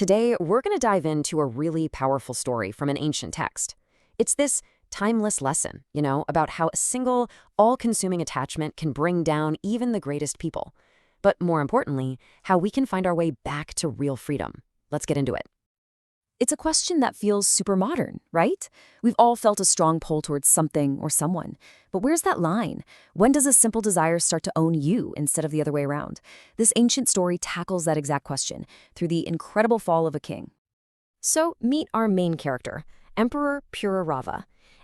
Today, we're going to dive into a really powerful story from an ancient text. It's this timeless lesson, about how a single, all-consuming attachment can bring down even the greatest people. But more importantly, how we can find our way back to real freedom. Let's get into it. It's a question that feels super modern, right? We've all felt a strong pull towards something or someone. But where's that line? When does a simple desire start to own you instead of the other way around? This ancient story tackles that exact question through the incredible fall of a king. So meet our main character, Emperor Purūravā.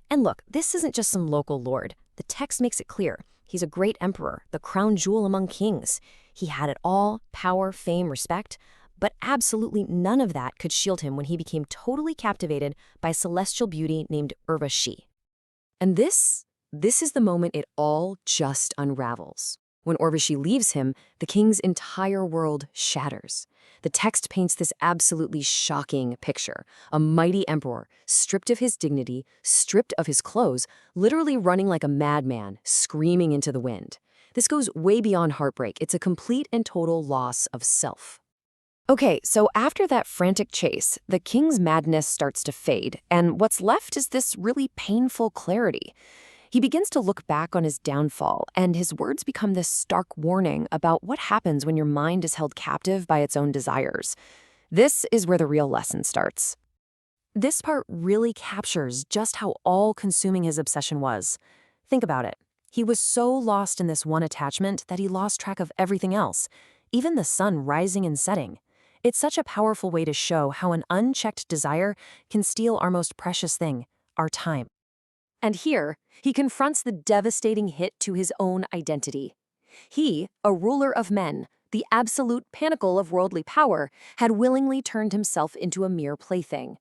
And look, this isn't just some local lord. The text makes it clear. He's a great emperor, the crown jewel among kings. He had it all: power, fame, respect. But absolutely none of that could shield him when he became totally captivated by a celestial beauty named Urvashi. And this is the moment it all just unravels. When Urvashi leaves him, the king's entire world shatters. The text paints this absolutely shocking picture. A mighty emperor, stripped of his dignity, stripped of his clothes, literally running like a madman, screaming into the wind. This goes way beyond heartbreak. It's a complete and total loss of self. Okay, so after that frantic chase, the king's madness starts to fade, and what's left is this really painful clarity. He begins to look back on his downfall, and his words become this stark warning about what happens when your mind is held captive by its own desires. This is where the real lesson starts. This part really captures just how all-consuming his obsession was. Think about it. He was so lost in this one attachment that he lost track of everything else, even the sun rising and setting. It's such a powerful way to show how an unchecked desire can steal our most precious thing, our time. And here, he confronts the devastating hit to his own identity. He, a ruler of men, the absolute pinnacle of worldly power, had willingly turned himself into a mere plaything.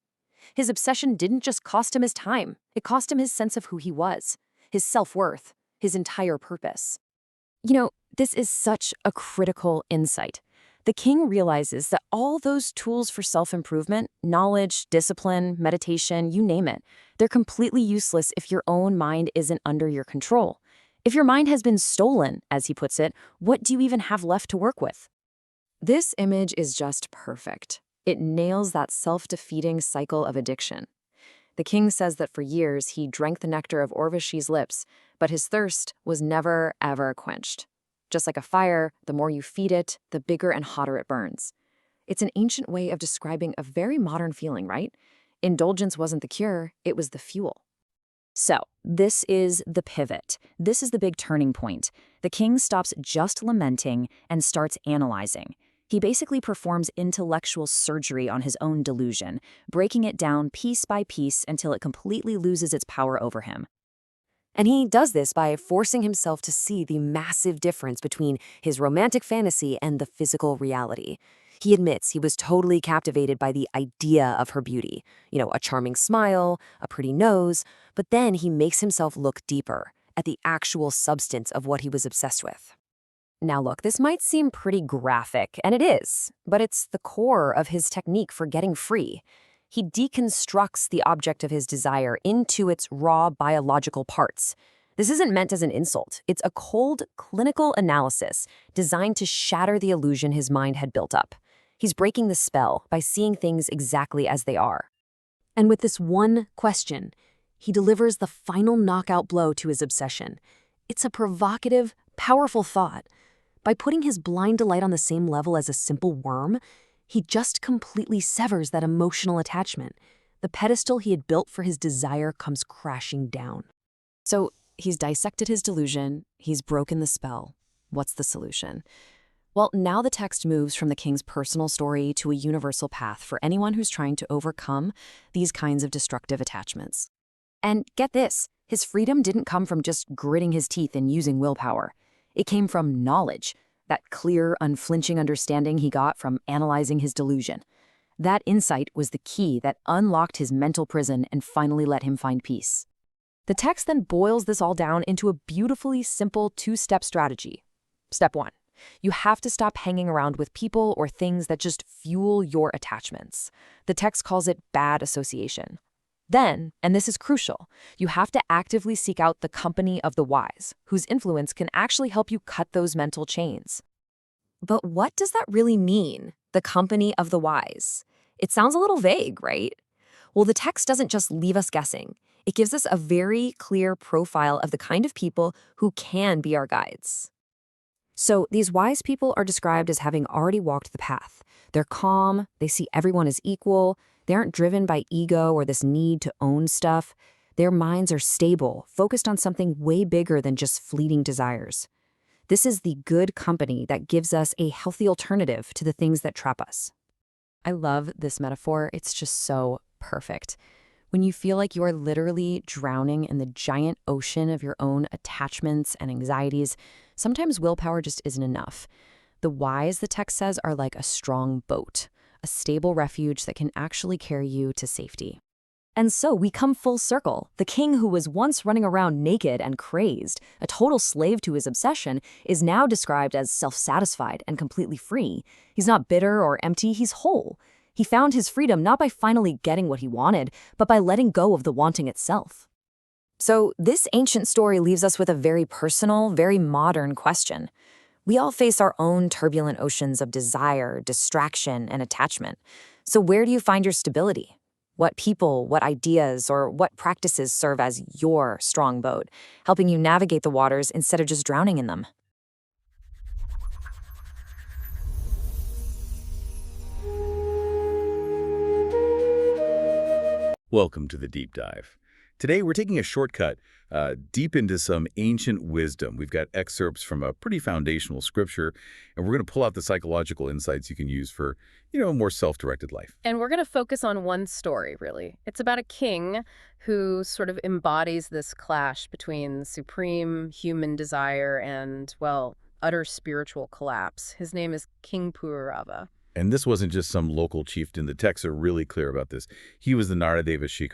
His obsession didn't just cost him his time, it cost him his sense of who he was, his self-worth, his entire purpose. This is such a critical insight. The king realizes that all those tools for self-improvement, knowledge, discipline, meditation, you name it, they're completely useless if your own mind isn't under your control. If your mind has been stolen, as he puts it, what do you even have left to work with? This image is just perfect. It nails that self-defeating cycle of addiction. The king says that for years he drank the nectar of Urvashi's lips, but his thirst was never, ever quenched. Just like a fire, the more you feed it, the bigger and hotter it burns. It's an ancient way of describing a very modern feeling, right? Indulgence wasn't the cure, it was the fuel. So, this is the pivot. This is the big turning point. The king stops just lamenting and starts analyzing. He basically performs intellectual surgery on his own delusion, breaking it down piece by piece until it completely loses its power over him. And he does this by forcing himself to see the massive difference between his romantic fantasy and the physical reality. He admits he was totally captivated by the idea of her beauty, a charming smile, a pretty nose, but then he makes himself look deeper at the actual substance of what he was obsessed with. Now look, this might seem pretty graphic, and it is, but it's the core of his technique for getting free. He deconstructs the object of his desire into its raw biological parts. This isn't meant as an insult. It's a cold, clinical analysis designed to shatter the illusion his mind had built up. He's breaking the spell by seeing things exactly as they are. And with this one question, he delivers the final knockout blow to his obsession. It's a provocative, powerful thought. By putting his blind delight on the same level as a simple worm, he just completely severs that emotional attachment. The pedestal he had built for his desire comes crashing down. So he's dissected his delusion, he's broken the spell. What's the solution? Well, now the text moves from the king's personal story to a universal path for anyone who's trying to overcome these kinds of destructive attachments. And get this, his freedom didn't come from just gritting his teeth and using willpower. It came from knowledge, that clear, unflinching understanding he got from analyzing his delusion. That insight was the key that unlocked his mental prison and finally let him find peace. The text then boils this all down into a beautifully simple two-step strategy. Step 1. You have to stop hanging around with people or things that just fuel your attachments. The text calls it bad association. Then, and this is crucial, you have to actively seek out the company of the wise, whose influence can actually help you cut those mental chains. But what does that really mean, the company of the wise? It sounds a little vague, right? Well, the text doesn't just leave us guessing. It gives us a very clear profile of the kind of people who can be our guides. So these wise people are described as having already walked the path. They're calm, they see everyone as equal, they aren't driven by ego or this need to own stuff. Their minds are stable, focused on something way bigger than just fleeting desires. This is the good company that gives us a healthy alternative to the things that trap us. I love this metaphor. It's just so perfect. When you feel like you are literally drowning in the giant ocean of your own attachments and anxieties, sometimes willpower just isn't enough. The wise, the text says, are like a strong boat, a stable refuge that can actually carry you to safety. And so we come full circle. The king who was once running around naked and crazed, a total slave to his obsession, is now described as self-satisfied and completely free. He's not bitter or empty, he's whole. He found his freedom not by finally getting what he wanted, but by letting go of the wanting itself. So this ancient story leaves us with a very personal, very modern question. We all face our own turbulent oceans of desire, distraction, and attachment. So where do you find your stability? What people, what ideas, or what practices serve as your strong boat, helping you navigate the waters instead of just drowning in them? Welcome to the Deep Dive. Today we're taking a shortcut deep into some ancient wisdom. We've got excerpts from a pretty foundational scripture, and we're going to pull out the psychological insights you can use for, a more self-directed life. And we're going to focus on one story, really. It's about a king who sort of embodies this clash between supreme human desire and, well, utter spiritual collapse. His name is King Purūravā. And this wasn't just some local chieftain. The texts are really clear about this. He was the narrates,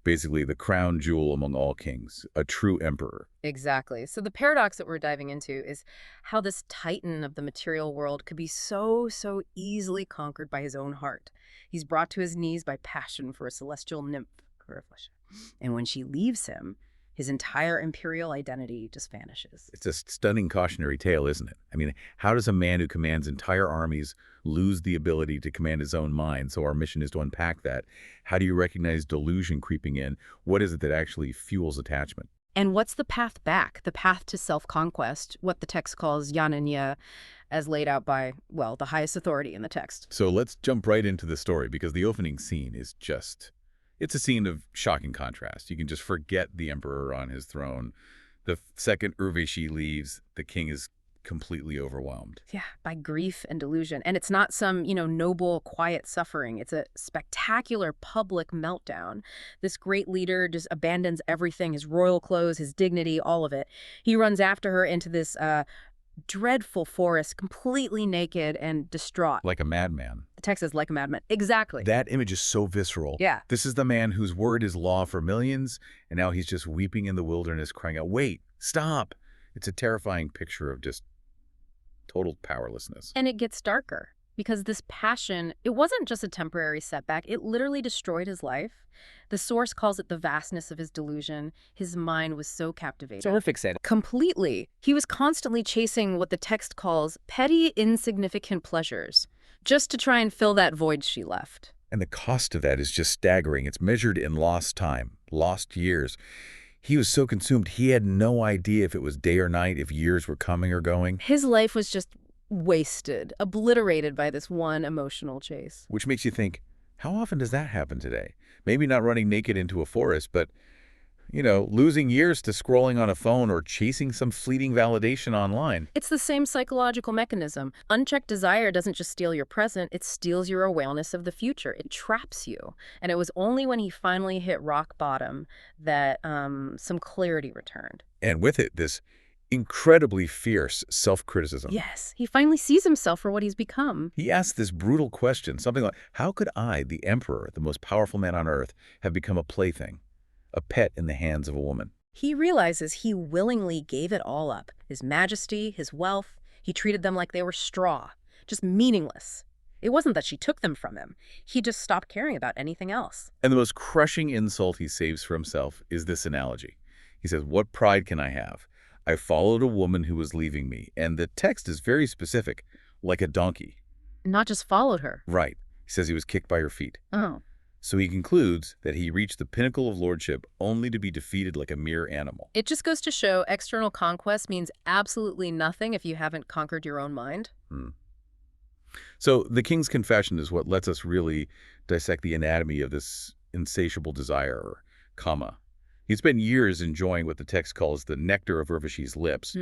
basically the crown jewel among all kings, a true emperor. Exactly. So the paradox that we're diving into is how this titan of the material world could be so easily conquered by his own heart. He's brought to his knees by passion for a celestial nymph, Urvashi. And when she leaves him, his entire imperial identity just vanishes. It's a stunning cautionary tale, isn't it? I mean, how does a man who commands entire armies lose the ability to command his own mind? So our mission is to unpack that. How do you recognize delusion creeping in? What is it that actually fuels attachment? And what's the path back, the path to self-conquest, what the text calls yananya, as laid out by, well, the highest authority in the text? So let's jump right into the story, because the opening scene is it's a scene of shocking contrast. You can just forget the emperor on his throne. The second Urvashi leaves, the king is completely overwhelmed. Yeah, by grief and delusion. And it's not some, noble, quiet suffering. It's a spectacular public meltdown. This great leader just abandons everything, his royal clothes, his dignity, all of it. He runs after her into this dreadful forest, completely naked and distraught. Like a madman. The text says like a madman. Exactly. That image is so visceral. Yeah. This is the man whose word is law for millions, and now he's just weeping in the wilderness, crying out, wait, stop. It's a terrifying picture of just total powerlessness. And it gets darker, because this passion, it wasn't just a temporary setback. It literally destroyed his life. The source calls it the vastness of his delusion. His mind was so captivated. So we're fixated. Completely. He was constantly chasing what the text calls petty, insignificant pleasures, just to try and fill that void she left. And the cost of that is just staggering. It's measured in lost time, lost years. He was so consumed, he had no idea if it was day or night, if years were coming or going. His life was just wasted, obliterated by this one emotional chase. Which makes you think, how often does that happen today? Maybe not running naked into a forest, but, losing years to scrolling on a phone or chasing some fleeting validation online. It's the same psychological mechanism. Unchecked desire doesn't just steal your present, it steals your awareness of the future. It traps you. And it was only when he finally hit rock bottom that some clarity returned. And with it, this incredibly fierce self-criticism. Yes, he finally sees himself for what he's become. He asks this brutal question, something like, how could I, the emperor, the most powerful man on earth, have become a plaything, a pet in the hands of a woman? He realizes he willingly gave it all up. His majesty, his wealth, he treated them like they were straw, just meaningless. It wasn't that she took them from him. He just stopped caring about anything else. And the most crushing insult he saves for himself is this analogy. He says, what pride can I have? I followed a woman who was leaving me. And the text is very specific, like a donkey. Not just followed her. Right. He says he was kicked by her feet. Oh. So he concludes that he reached the pinnacle of lordship only to be defeated like a mere animal. It just goes to show external conquest means absolutely nothing if you haven't conquered your own mind. So the king's confession is what lets us really dissect the anatomy of this insatiable desire, or kama. He'd spent years enjoying what the text calls the nectar of Urvashi's lips.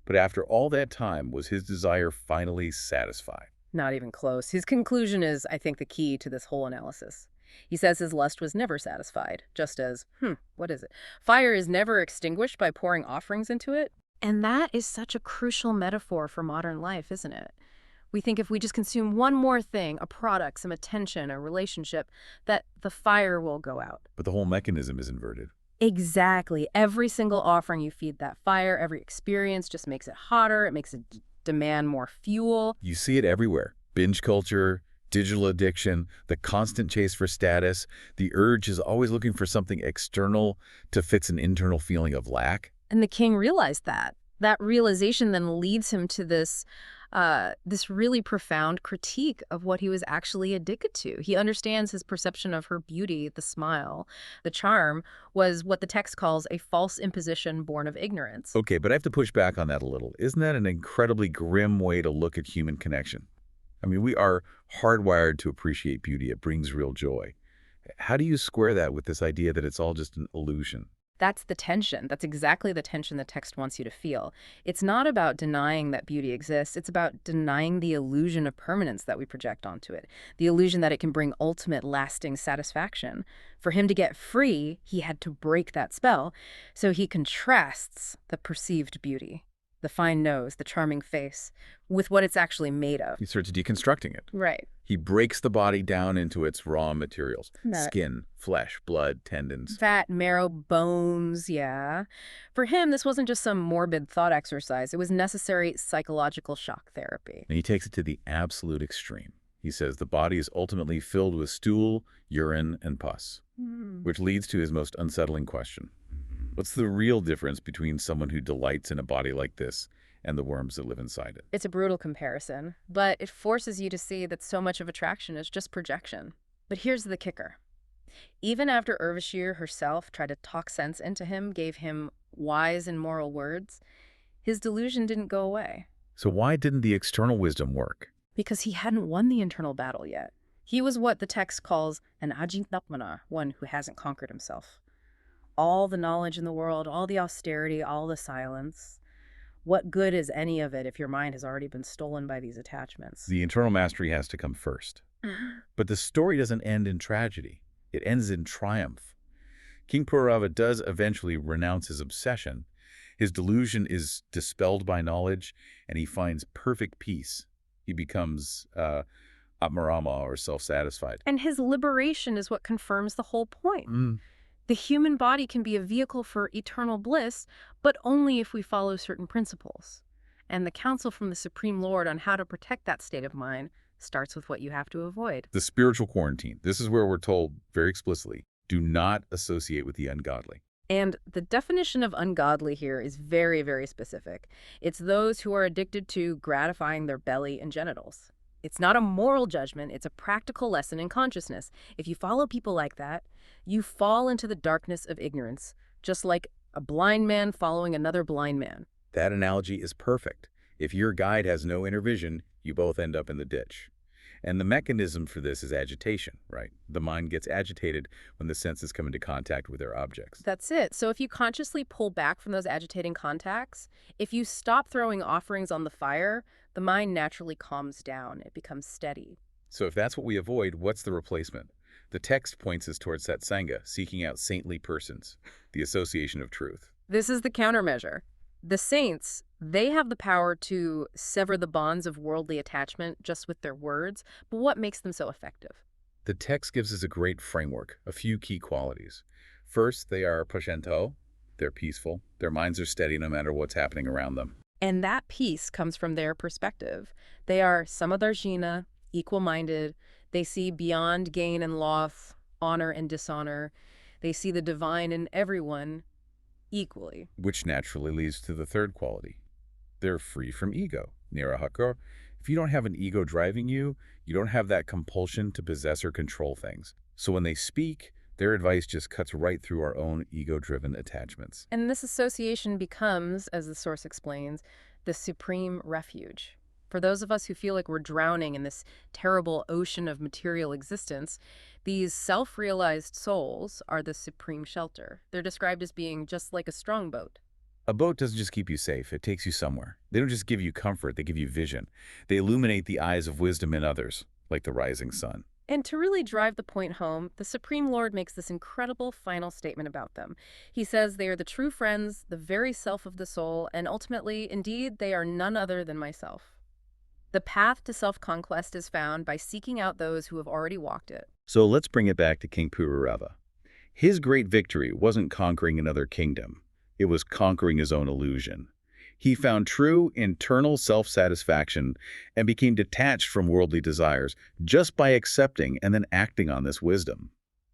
But after all that time, was his desire finally satisfied? Not even close. His conclusion is, I think, the key to this whole analysis. He says his lust was never satisfied, just as, what is it? Fire is never extinguished by pouring offerings into it. And that is such a crucial metaphor for modern life, isn't it? We think if we just consume one more thing, a product, some attention, a relationship, that the fire will go out. But the whole mechanism is inverted. Exactly. Every single offering you feed that fire, every experience just makes it hotter. It makes it demand more fuel. You see it everywhere. Binge culture, digital addiction, the constant chase for status. The urge is always looking for something external to fix an internal feeling of lack. And the king realized that. That realization then leads him to this really profound critique of what he was actually addicted to. He understands his perception of her beauty, the smile, the charm, was what the text calls a false imposition born of ignorance. Okay, but I have to push back on that a little. Isn't that an incredibly grim way to look at human connection? I mean, we are hardwired to appreciate beauty. It brings real joy. How do you square that with this idea that it's all just an illusion? That's the tension. That's exactly the tension the text wants you to feel. It's not about denying that beauty exists. It's about denying the illusion of permanence that we project onto it, the illusion that it can bring ultimate, lasting satisfaction. For him to get free, he had to break that spell. So he contrasts the perceived beauty, the fine nose, the charming face, with what it's actually made of. He starts deconstructing it. Right. He breaks the body down into its raw materials. That- Skin, flesh, blood, tendons. Fat, marrow, bones, yeah. For him, this wasn't just some morbid thought exercise. It was necessary psychological shock therapy. And he takes it to the absolute extreme. He says the body is ultimately filled with stool, urine, and pus, which leads to his most unsettling question. What's the real difference between someone who delights in a body like this and the worms that live inside it? It's a brutal comparison, but it forces you to see that so much of attraction is just projection. But here's the kicker. Even after Urvashi herself tried to talk sense into him, gave him wise and moral words, his delusion didn't go away. So why didn't the external wisdom work? Because he hadn't won the internal battle yet. He was what the text calls an ajintapmana, one who hasn't conquered himself. All the knowledge in the world, all the austerity, all the silence. What good is any of it if your mind has already been stolen by these attachments? The internal mastery has to come first. But the story doesn't end in tragedy. It ends in triumph. King Purūravā does eventually renounce his obsession. His delusion is dispelled by knowledge, and he finds perfect peace. He becomes atmarama, or self-satisfied. And his liberation is what confirms the whole point. The human body can be a vehicle for eternal bliss, but only if we follow certain principles. And the counsel from the Supreme Lord on how to protect that state of mind starts with what you have to avoid. The spiritual quarantine. This is where we're told very explicitly, do not associate with the ungodly. And the definition of ungodly here is very, very specific. It's those who are addicted to gratifying their belly and genitals. It's not a moral judgment, it's a practical lesson in consciousness. If you follow people like that, you fall into the darkness of ignorance, just like a blind man following another blind man. That analogy is perfect. If your guide has no inner vision, you both end up in the ditch. And the mechanism for this is agitation, right? The mind gets agitated when the senses come into contact with their objects. That's it. So if you consciously pull back from those agitating contacts, if you stop throwing offerings on the fire, the mind naturally calms down. It becomes steady. So if that's what we avoid, what's the replacement? The text points us towards sādhu-saṅga, seeking out saintly persons, the association of truth. This is the countermeasure. The saints, they have the power to sever the bonds of worldly attachment just with their words, but what makes them so effective? The text gives us a great framework, a few key qualities. First, they are prashanto. They're peaceful. Their minds are steady no matter what's happening around them. And that peace comes from their perspective. They are samadarshina, equal-minded. They see beyond gain and loss, honor and dishonor. They see the divine in everyone equally. Which naturally leads to the third quality. They're free from ego, nirahakar, If you don't have an ego driving you, you don't have that compulsion to possess or control things. So when they speak, their advice just cuts right through our own ego-driven attachments. And this association becomes, as the source explains, the supreme refuge. For those of us who feel like we're drowning in this terrible ocean of material existence, these self-realized souls are the supreme shelter. They're described as being just like a strong boat. A boat doesn't just keep you safe, it takes you somewhere. They don't just give you comfort, they give you vision. They illuminate the eyes of wisdom in others, like the rising sun. And to really drive the point home, the Supreme Lord makes this incredible final statement about them. He says they are the true friends, the very self of the soul, and ultimately, indeed, they are none other than myself. The path to self-conquest is found by seeking out those who have already walked it. So let's bring it back to King Purūravā. His great victory wasn't conquering another kingdom. It was conquering his own illusion. He found true internal self-satisfaction and became detached from worldly desires just by accepting and then acting on this wisdom.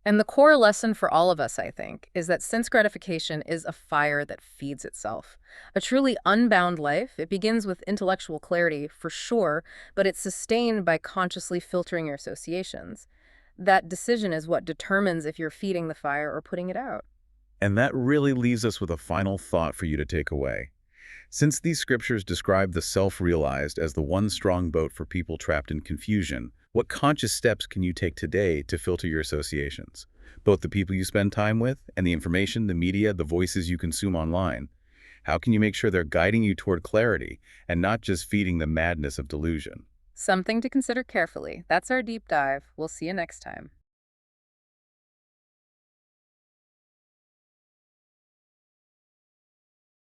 And the core lesson for all of us, I think, is that sense gratification is a fire that feeds itself. A truly unbound life, it begins with intellectual clarity, for sure, but it's sustained by consciously filtering your associations. That decision is what determines if you're feeding the fire or putting it out. And that really leaves us with a final thought for you to take away. Since these scriptures describe the self-realized as the one strong boat for people trapped in confusion, what conscious steps can you take today to filter your associations? Both the people you spend time with and the information, the media, the voices you consume online. How can you make sure they're guiding you toward clarity and not just feeding the madness of delusion? Something to consider carefully. That's our deep dive. We'll see you next time.